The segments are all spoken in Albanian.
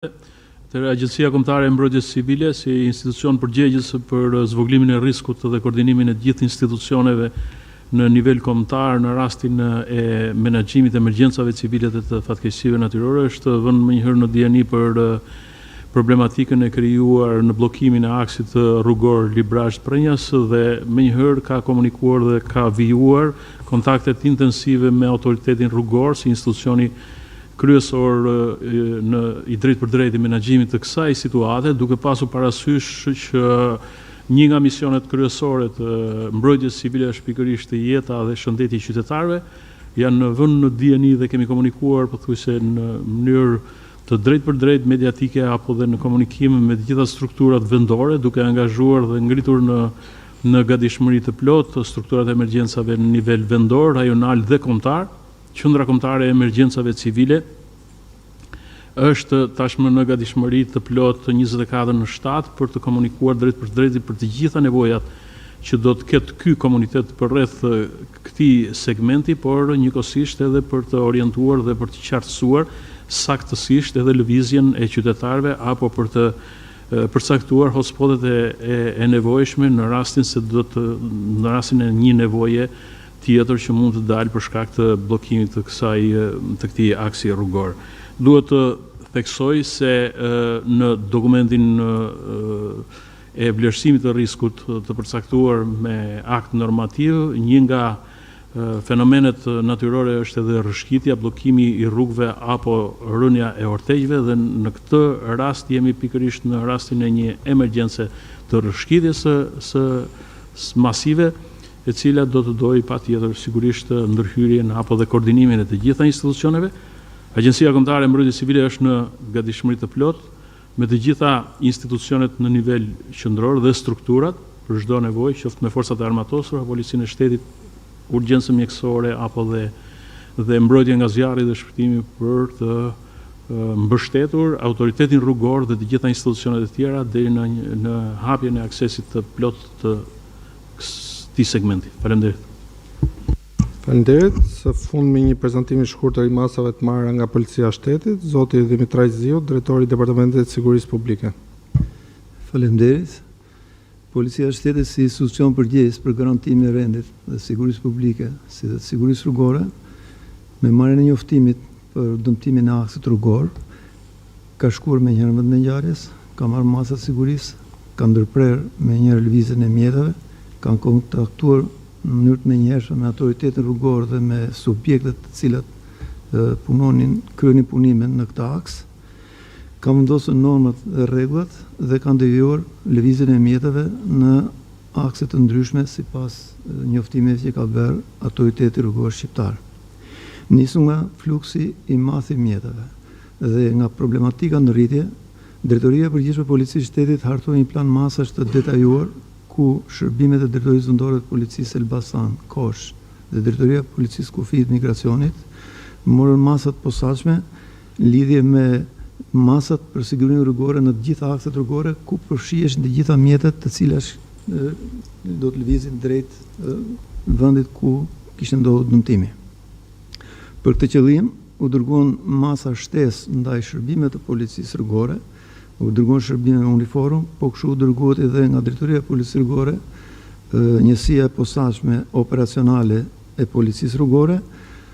Agjencia Kombëtare e Mbrojtjes Civile si institucion përgjegjës për zvoglimin e riskut dhe koordinimin e gjithë institucioneve në nivel kombëtar në rastin e menaxhimit të emergjencave civile dhe të fatkeqësive natyrore është vënë më njëherë në dieni për problematikën e krijuar në bllokimin e aksit rrugor Librazh-Prenjas dhe më njëherë ka komunikuar dhe ka vijuar kontaktet intensive me autoritetin rrugor si institucioni kryesor i drejt për drejt i menaxhimit të kësaj situate, duke pasur parasysh që një nga misionet kryesore të mbrojtjes civile është pikërisht jeta dhe shëndeti i qytetarëve, janë vënë në dieni dhe kemi komunikuar pothuajse në mënyrë të drejt për drejt mediatike apo dhe në komunikim me të gjitha strukturat vendore, duke angazhuar dhe ngritur në gatishmëri të plotë strukturat e emergjencave në nivel vendor, rajonal dhe kombëtar. Qendra Kombëtare e Emergjencave Civile është tashmë në gatishmëri të plotë 24/7 për të komunikuar drejt për drejt për të gjitha nevojat që do të ketë ky komunitet përreth këtij segmenti, por njëkohësisht edhe për të orientuar dhe për të qartësuar saktësisht edhe lëvizjen e qytetarëve apo për të përcaktuar hotspotet e nevojshme në rastin në rastin e një nevoje tjetër që mund të dalë për shkak të bllokimit të këtij aksi rrugor. Duhet të theksoj se në dokumentin e vlerësimit të riskut të përcaktuar me akt normativ, një nga fenomenet natyrore është edhe rrëshqitja, bllokimi i rrugëve apo rënja e ortegjve dhe në këtë rast jemi pikërisht në rastin e një emergjence të rrëshqitjes së masive, e cila do të dojë patjetër sigurisht ndërhyrjen apo dhe koordinimin e të gjitha institucioneve. Agjencia Kombëtare e Mbrojtjes Civile është në gatishmëri të plotë me të gjitha institucionet në nivel qendror dhe strukturat për çdo nevojë, qoftë me forcat e armatosura, policinë e shtetit, urgjencë mjekësore apo dhe mbrojtje nga zjarri dhe shpëtimi për të mbështetur autoritetin rrugor dhe të gjitha institucionet e tjera deri në hapjen e aksesit të plot të këtij segmenti. Faleminderit. Faleminderit. Së fund me një prezantim i shkurtër i masave të marra nga Policia e Shtetit, zoti Dimitraj Ziu, drejtori i Departamentit të Sigurisë Publike. Faleminderit. Policia e Shtetit si institucion përgjegjës për garantimin e rendit dhe sigurisë publike, si dhe sigurisë rrugore, me marrjen e njoftimit për dëmtimin e aksit rrugor, ka shkuar me njëherë në ngjarjes, ka marrë masa sigurisë, ka ndërprer me njëherë lëvizjen e mjeteve, kanë kontaktuar në mënyrë të menjëhershme me autoritetin rrugor dhe me subjektet të cilat kryenin punimin në këtë aks, kanë vendosur normat dhe rregullat dhe kanë devijuar lëvizjen e mjeteve në akse të ndryshme sipas njoftimeve që ka bërë autoriteti rrugor shqiptar. Nisu nga fluksi i madh i mjeteve dhe nga problematika në rritje, Drejtoria e Përgjithshme e Policisë së Shtetit hartoi një plan masash të detajuar ku shërbimet e Drejtorisë Vendore të Policisë Elbasan, Kosh dhe Drejtoria e Policisë Kufit Migracionit morën masat posaçme lidhje me masat për sigurinë rrugore në të gjitha akset rrugore ku përfshihen të gjitha mjetet të cilat do të lëvizin drejt vendit ku kishte ndodhur dëmtimi. Për këtë qëllim u dërguan masa shtesë ndaj shërbimeve të policisë rrugore, u dërguan shërbime me uniform, po kështu u dërguat edhe nga Drejtoria e Policisë Rrugore njësia e posaçme operacionale e policisë rrugore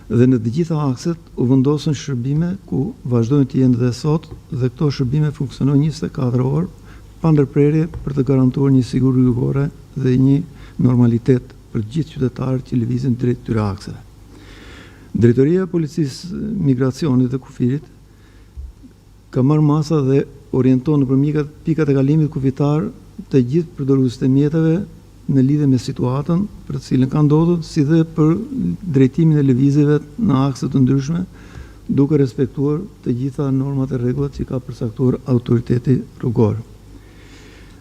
dhe në të gjitha akset u vendosën shërbime ku vazhdojnë të jenë dhe sot dhe këto shërbime funksionojnë 24 orë pa ndërprerje për të garantuar një siguri rrugore dhe një normalitet për të gjithë qytetarët që lëvizin drejt këtyre akseve. Drejtoria e Policisë Migracionit dhe Kufirit ka marrë masa dhe orienton nëpër pikat e kalimit kufitar të gjithë përdoruesët e mjeteve në lidhje me situatën për të cilën ka ndodhur, si dhe për drejtimin e lëvizjeve në akse të ndryshme, duke respektuar të gjitha normat e rregullat që ka përcaktuar autoriteti rrugor.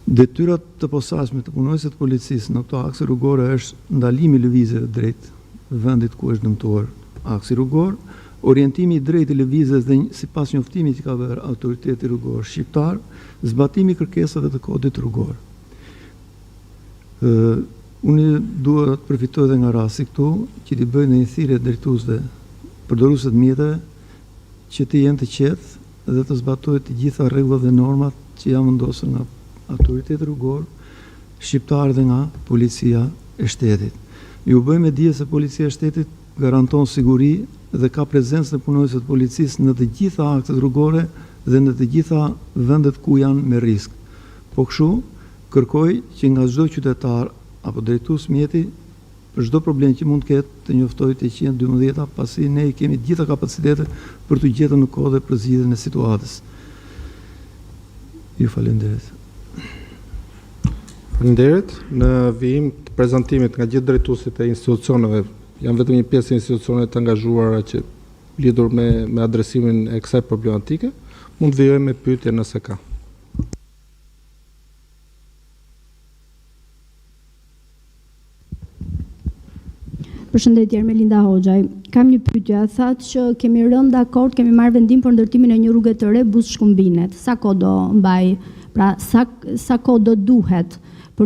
Detyrat të posaçme të punonjësve të policisë në këto akse rrugore është ndalimi i lëvizjeve drejt vendit ku është dëmtuar aksi rrugor, orientimi i drejtë i lëvizjes dhe sipas njoftimit që ka bërë autoriteti rrugor shqiptar, zbatimi i kërkesave të kodit rrugor. Unë dua të përfitoj edhe nga rasti këtu që t'i bëj një thirrje drejtuesve, përdoruesve të mjeteve që të jenë të qetë dhe të zbatohet të gjitha rregullat dhe normat që janë vendosur nga autoritetet rrugor, shqiptar dhe nga policia e shtetit. Ju bëjmë me dije se policia e shtetit garanton siguri dhe ka prezencë në punonjësët e policisë në të gjitha aktet rrugore dhe në të gjitha vendet ku janë me risk. Po kështu, kërkoj që nga çdo qytetar apo drejtues mjeti për çdo problem që mund të ketë të njoftojë te 112, pasi ne i kemi të gjitha kapacitetet për të gjetur në kohë dhe për zgjidhjen e situatës. Ju falenderoj. Faleminderit. Në vijim të prezantimit nga gjithë drejtuesit e institucioneve, janë vetëm një pjesë e institucioneve të angazhuara që lidhur me adresimin e kësaj problematike, mund të vijojmë me pyetje nëse ka. Përshëndetje, Ermelinda Hoxhaj. Kam një pyetje. Thatë që kemi rënë dakord, kemi marrë vendim për ndërtimin e një rruge të re Buz Shkumbinet. Sa kohë do mbaj? Pra sa kohë do duhet